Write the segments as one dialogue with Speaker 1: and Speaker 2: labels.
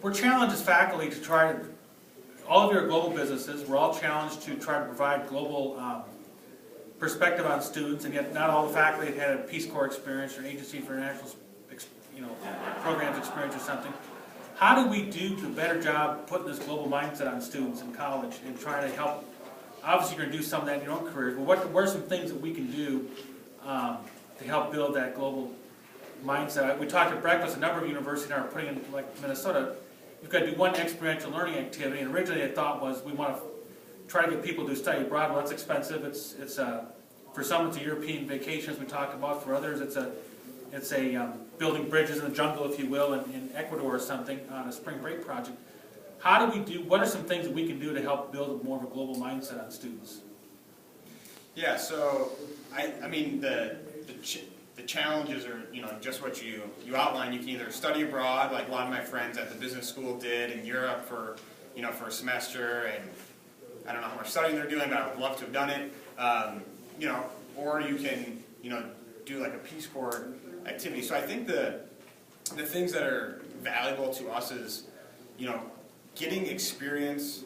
Speaker 1: we're challenged as faculty to try to, all of your global businesses, we're all challenged to try to provide global perspective on students, and yet not all the faculty have had a Peace Corps experience or Agency for International programs experience or something. How do we do a better job putting this global mindset on students in college and trying to help? Obviously, you're going to do some of that in your own careers, but what are some things that we can do to help build that global mindset? We talked at breakfast, a number of universities are putting in, like Minnesota, you've got to do one experiential learning activity, and originally the thought was we want to try to get people to study abroad. Well, that's expensive. It's for some it's a European vacation, as we talked about. For others, it's a building bridges in the jungle, if you will, in Ecuador or something on a spring break project. How do we do? What are some things that we can do to help build more of a global mindset on students?
Speaker 2: Yeah. So I mean the challenges are just what you outline. You can either study abroad, like a lot of my friends at the business school did in Europe for for a semester, and I don't know how much studying they're doing, but I would love to have done it. Or you can do like a Peace Corps activity. So I think the things that are valuable to us is getting experience.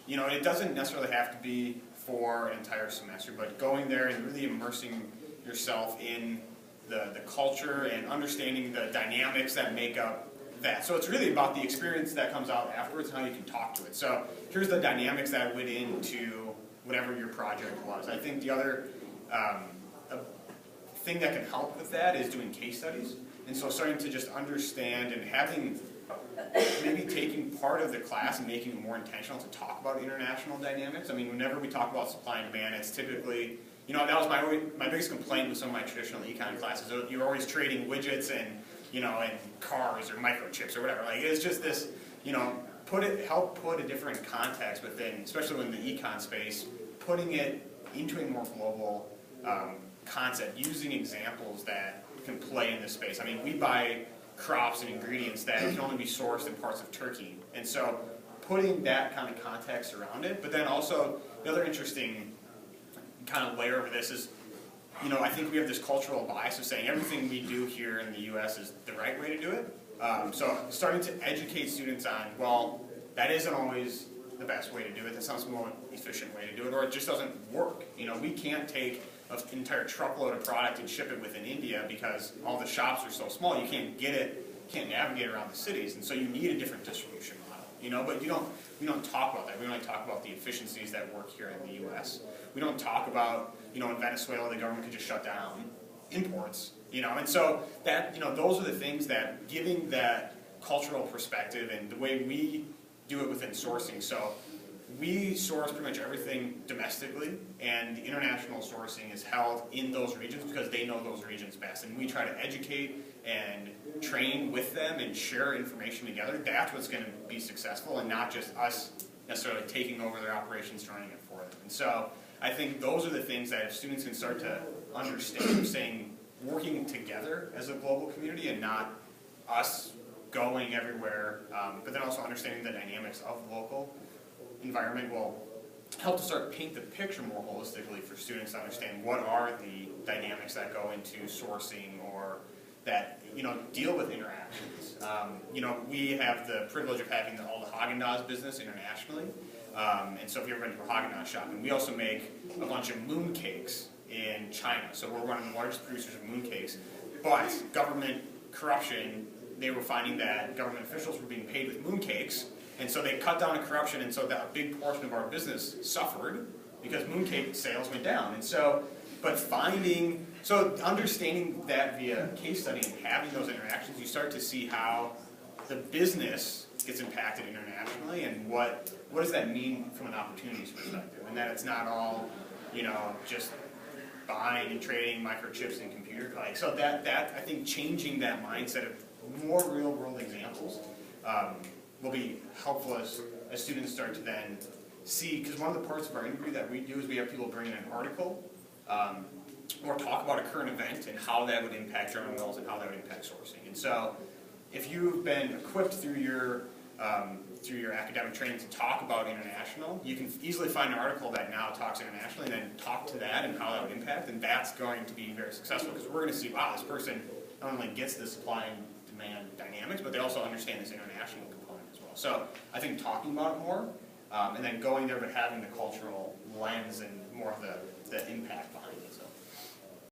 Speaker 2: It doesn't necessarily have to be for an entire semester, but going there and really immersing yourself in the culture and understanding the dynamics that make up that. So it's really about the experience that comes out afterwards and how you can talk to it. So here's the dynamics that went into whatever your project was. I think the other thing that can help with that is doing case studies. And so starting to just understand and having, maybe taking part of the class and making it more intentional to talk about international dynamics. I mean, whenever we talk about supply and demand, it's typically, that was my biggest complaint with some of my traditional econ classes. You're always trading widgets and, and cars or microchips or whatever. Like, it's just this, help put a different context within, especially in the econ space, putting it into a more global concept, using examples that can play in this space. I mean, we buy crops and ingredients that can only be sourced in parts of Turkey, and so putting that kind of context around it. But then also the other interesting kind of layer of this is, I think we have this cultural bias of saying everything we do here in the U.S. is the right way to do it. So starting to educate students on, well, that isn't always the best way to do it. That's not the most efficient way to do it, or it just doesn't work. We can't take an entire truckload of product and ship it within India because all the shops are so small. You can't get it, can't navigate around the cities, and so you need a different distribution model. But we don't talk about that. We only talk about the efficiencies that work here in the U.S. We don't talk about, in Venezuela, the government could just shut down imports. And so that, those are the things that, giving that cultural perspective and the way we do it within sourcing. So we source pretty much everything domestically, and the international sourcing is held in those regions because they know those regions best. And we try to educate and train with them and share information together. That's what's going to be successful, and not just us necessarily taking over their operations, running it for them. And so I think those are the things that if students can start to understand, saying working together as a global community and not us going everywhere, but then also understanding the dynamics of the local environment will help to start paint the picture more holistically for students to understand what are the dynamics that go into sourcing or that deal with interactions. We have the privilege of having all the Haagen-Dazs business internationally, and so if you've ever been to a Haagen-Dazs shop, and we also make a bunch of mooncakes in China. So we're one of the largest producers of mooncakes, but government corruption, they were finding that government officials were being paid with mooncakes, and so they cut down on corruption, and so that a big portion of our business suffered because mooncake sales went down. And so, understanding that via case study and having those interactions, you start to see how the business gets impacted internationally, and what does that mean from an opportunities perspective, and that it's not all, just buying and trading microchips and computer. So that I think changing that mindset of more real world examples will be helpful as students start to then see, because one of the parts of our interview that we do is we have people bring in an article or talk about a current event and how that would impact German mills and how that would impact sourcing. And so if you've been equipped through your academic training to talk about international, you can easily find an article that now talks internationally and then talk to that and how that would impact, and that's going to be very successful because we're going to see, wow, this person not only gets the supply and demand dynamics, but they also understand this international component as well. So I think talking about it more, and then going there but having the cultural lens and more of the impact